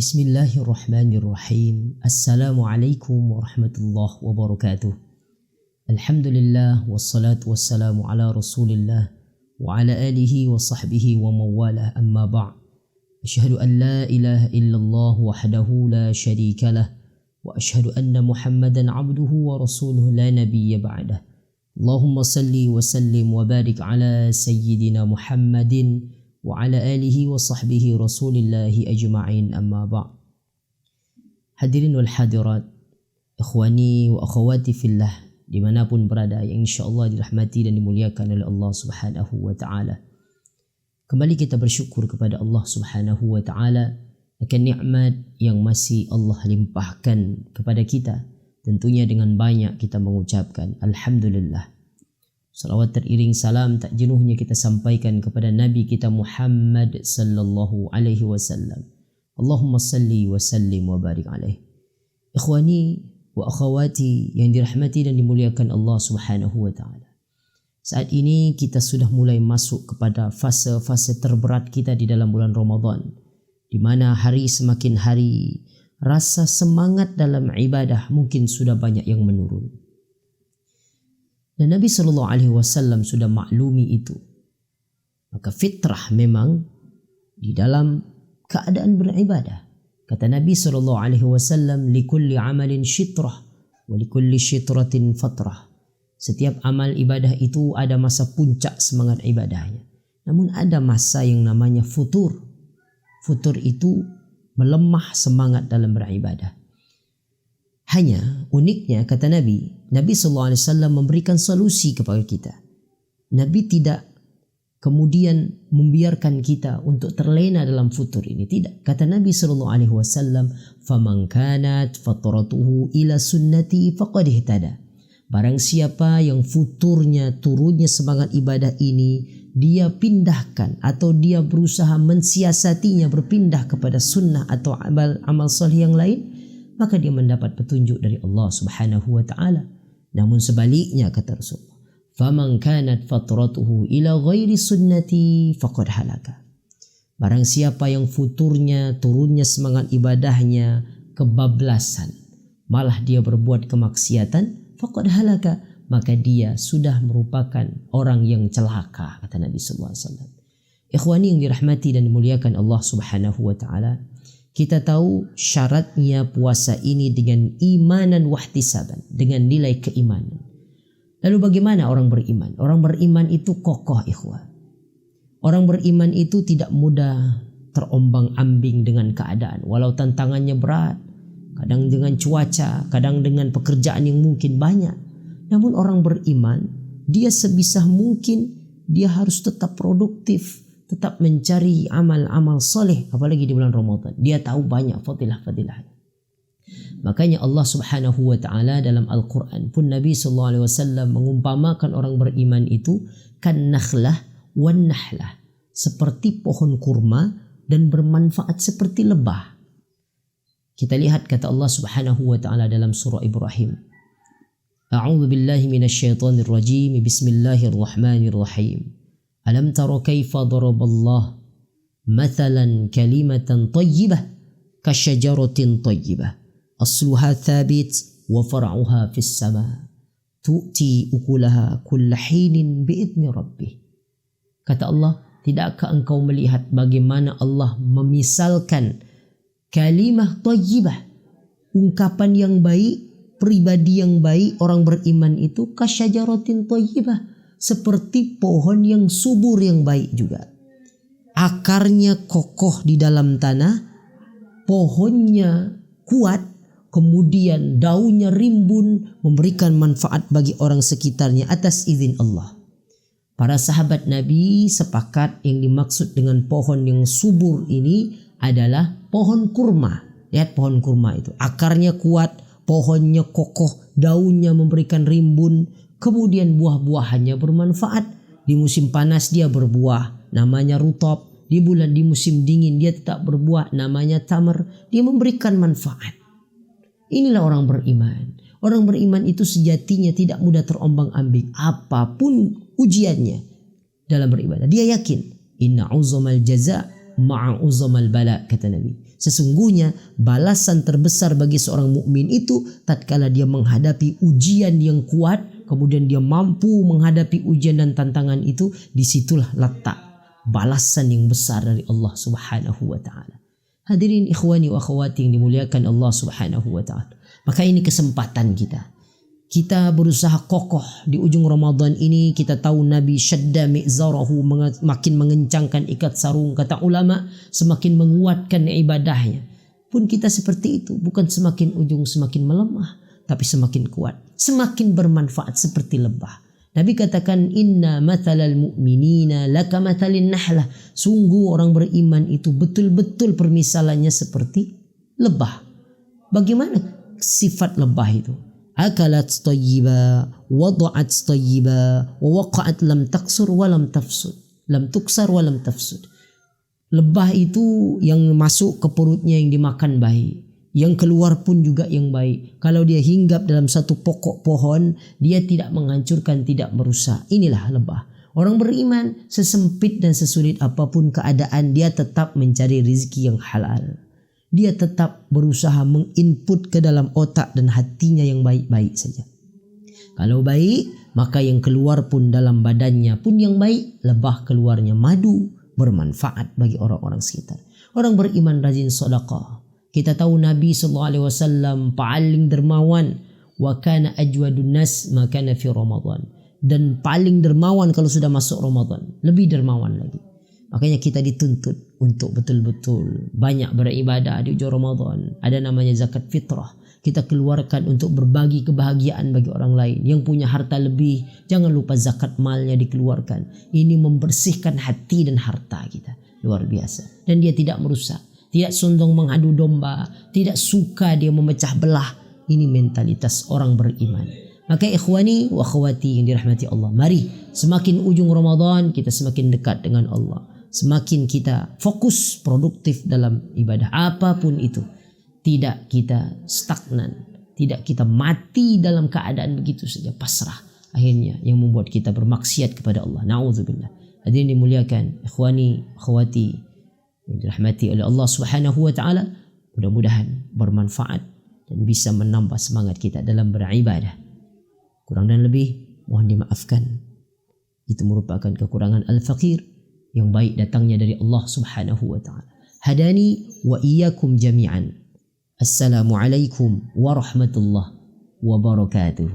Bismillahirrahmanirrahim. Assalamualaikum warahmatullahi wabarakatuh. Alhamdulillah wassalatu wassalamu ala Rasulillah wa ala alihi wa sahbihi wa mawalah, amma ba'. Asyhadu an la ilaha illallah wahdahu la syarika lah wa asyhadu anna Muhammadan abduhu wa rasuluhu la nabiyya ba'dah. Allahumma salli wa sallim wa barik ala sayyidina Muhammadin wa ala alihi wa sahbihi rasulillahi ajma'in, amma ba'. Hadirin wal hadirat, ikhwani wa akhwati fillah, dimanapun berada yang insyaAllah dirahmati dan dimuliakan oleh Allah subhanahu wa ta'ala. Kembali kita bersyukur kepada Allah subhanahu wa ta'ala akan nikmat yang masih Allah limpahkan kepada kita. Tentunya dengan banyak kita mengucapkan Alhamdulillah. Salawat teriring salam tak jenuhnya kita sampaikan kepada Nabi kita Muhammad sallallahu alaihi wasallam. Allahumma salli wa sallim wa barik alaih. Ikhwani wa akhawati yang dirahmati dan dimuliakan Allah subhanahu wa ta'ala. Saat ini kita sudah mulai masuk kepada fase-fase terberat kita di dalam bulan Ramadan, di mana hari semakin hari rasa semangat dalam ibadah mungkin sudah banyak yang menurun. Dan Nabi SAW sudah maklumi itu. Maka fitrah memang di dalam keadaan beribadah. Kata Nabi SAW, likulli amalin syitrah wa likulli syitratin fatrah. Setiap amal ibadah itu ada masa puncak semangat ibadahnya. Namun ada masa yang namanya futur. Futur itu melemah semangat dalam beribadah. Hanya uniknya kata Nabi SAW memberikan solusi kepada kita. Nabi tidak kemudian membiarkan kita untuk terlena dalam futur ini. Tidak. Kata Nabi SAW, "Faman kanat fatratuhu ila sunnati faqad ihtada." Barang siapa yang futurnya, turunnya semangat ibadah ini, dia pindahkan atau dia berusaha mensiasatinya berpindah kepada sunnah atau amal salih yang lain, maka dia mendapat petunjuk dari Allah subhanahu wa ta'ala. Namun sebaliknya kata Rasulullah, faman kanat fatratuhu ila ghairi sunnati faqad halaka. Barang siapa yang futurnya, turunnya semangat ibadahnya kebablasan, malah dia berbuat kemaksiatan, faqad halaka, maka dia sudah merupakan orang yang celaka, kata Nabi sallallahu alaihi wasallam. Ikhwani yang dirahmati dan dimuliakan Allah subhanahu wa ta'ala, kita tahu syaratnya puasa ini dengan imanan wahtisaban, dengan nilai keimanan. Lalu bagaimana orang beriman? Orang beriman itu kokoh, ikhwah. Orang beriman itu tidak mudah terombang-ambing dengan keadaan, walau tantangannya berat, kadang dengan cuaca, kadang dengan pekerjaan yang mungkin banyak. Namun orang beriman, dia sebisa mungkin dia harus tetap produktif, tetap mencari amal-amal soleh, apalagi di bulan Ramadan. Dia tahu banyak fadilah-fadilahnya. Makanya Allah subhanahu wa ta'ala dalam Al-Quran pun Nabi SAW mengumpamakan orang beriman itu kan nakhlah wan nahlah, seperti pohon kurma dan bermanfaat seperti lebah. Kita lihat kata Allah subhanahu wa ta'ala dalam surah Ibrahim. A'udzu billahi minasyaitonir rajim. Bismillahirrahmanirrahim. Alam tara kaifa daraballah mathalan kalimatan tayyibah kasyajaratin tayyibah asluha thabit wa far'uha fis sama tu'ti ukulaha kulla hinin bi'idni rabbih. Kata Allah, tidakkah engkau melihat bagaimana Allah memisalkan kalimah tayyibah, ungkapan yang baik, pribadi yang baik, orang beriman itu kasyajaratin tayyibah, seperti pohon yang subur yang baik juga. Akarnya kokoh di dalam tanah, pohonnya kuat, kemudian daunnya rimbun, memberikan manfaat bagi orang sekitarnya atas izin Allah. Para sahabat Nabi sepakat yang dimaksud dengan pohon yang subur ini adalah pohon kurma. Lihat pohon kurma itu, akarnya kuat, pohonnya kokoh, daunnya memberikan rimbun, kemudian buah-buahannya bermanfaat. Di musim panas dia berbuah, namanya rutab. Di musim dingin dia tetap berbuah, namanya tamar. Dia memberikan manfaat. Inilah orang beriman. Orang beriman itu sejatinya tidak mudah terombang-ambing apapun ujiannya dalam beribadah. Dia yakin, inna uzamal jaza ma'a uzamal bala, kata Nabi. Sesungguhnya balasan terbesar bagi seorang mukmin itu tatkala dia menghadapi ujian yang kuat, kemudian dia mampu menghadapi ujian dan tantangan itu, disitulah letak balasan yang besar dari Allah Subhanahu wa taala. Hadirin ikhwani wa akhwati yang dimuliakan Allah Subhanahu wa taala. Maka ini kesempatan kita. Kita berusaha kokoh di ujung Ramadan ini. Kita tahu Nabi syadda mi'zarahu, makin mengencangkan ikat sarung. Kata ulama, semakin menguatkan ibadahnya. Pun kita seperti itu, bukan semakin ujung semakin melemah, tapi semakin kuat, semakin bermanfaat seperti lebah. Nabi katakan, inna mathalal mu'minina laka mathalin nahlah. Sungguh orang beriman itu betul-betul permisalannya seperti lebah. Bagaimana sifat lebah itu? Akalat tayyiba, wada'at tayyiba, wa waqa'at lam taksur wa lam tafsud. Lam tuksar wa lam tafsud. Lebah itu yang masuk ke perutnya yang dimakan baik, yang keluar pun juga yang baik. Kalau dia hinggap dalam satu pokok pohon, dia tidak menghancurkan, tidak merusak. Inilah lebah. Orang beriman, sesempit dan sesulit apapun keadaan, dia tetap mencari rezeki yang halal. Dia tetap berusaha menginput ke dalam otak dan hatinya yang baik-baik saja. Kalau baik, maka yang keluar pun dalam badannya pun yang baik. Lebah keluarnya madu, bermanfaat bagi orang-orang sekitar. Orang beriman rajin sedekah. Kita tahu Nabi SAW paling dermawan. Wa kana ajwadun nas ma kana fi Ramadan. Dan paling dermawan kalau sudah masuk Ramadan. Lebih dermawan lagi. Makanya kita dituntut untuk betul-betul banyak beribadah di ujung Ramadan. Ada namanya zakat fitrah. Kita keluarkan untuk berbagi kebahagiaan bagi orang lain. Yang punya harta lebih, jangan lupa zakat malnya dikeluarkan. Ini membersihkan hati dan harta kita. Luar biasa. Dan dia tidak merusak. Tidak sondong mengadu domba. Tidak suka dia memecah belah. Ini mentalitas orang beriman. Maka ikhwani wa akhwati yang dirahmati Allah. Mari semakin ujung Ramadan kita semakin dekat dengan Allah. Semakin kita fokus produktif dalam ibadah apapun itu. Tidak kita stagnan. Tidak kita mati dalam keadaan begitu saja pasrah. Akhirnya yang membuat kita bermaksiat kepada Allah. Na'udzubillah. Hadirin dimuliakan ikhwani akhwati yang dirahmati oleh Allah Subhanahu wa taala. Mudah-mudahan bermanfaat dan bisa menambah semangat kita dalam beribadah. Kurang dan lebih mohon dimaafkan. Itu merupakan kekurangan al-faqir yang baik datangnya dari Allah Subhanahu wa taala. Hadani wa iyyakum jami'an. Assalamualaikum warahmatullahi wabarakatuh.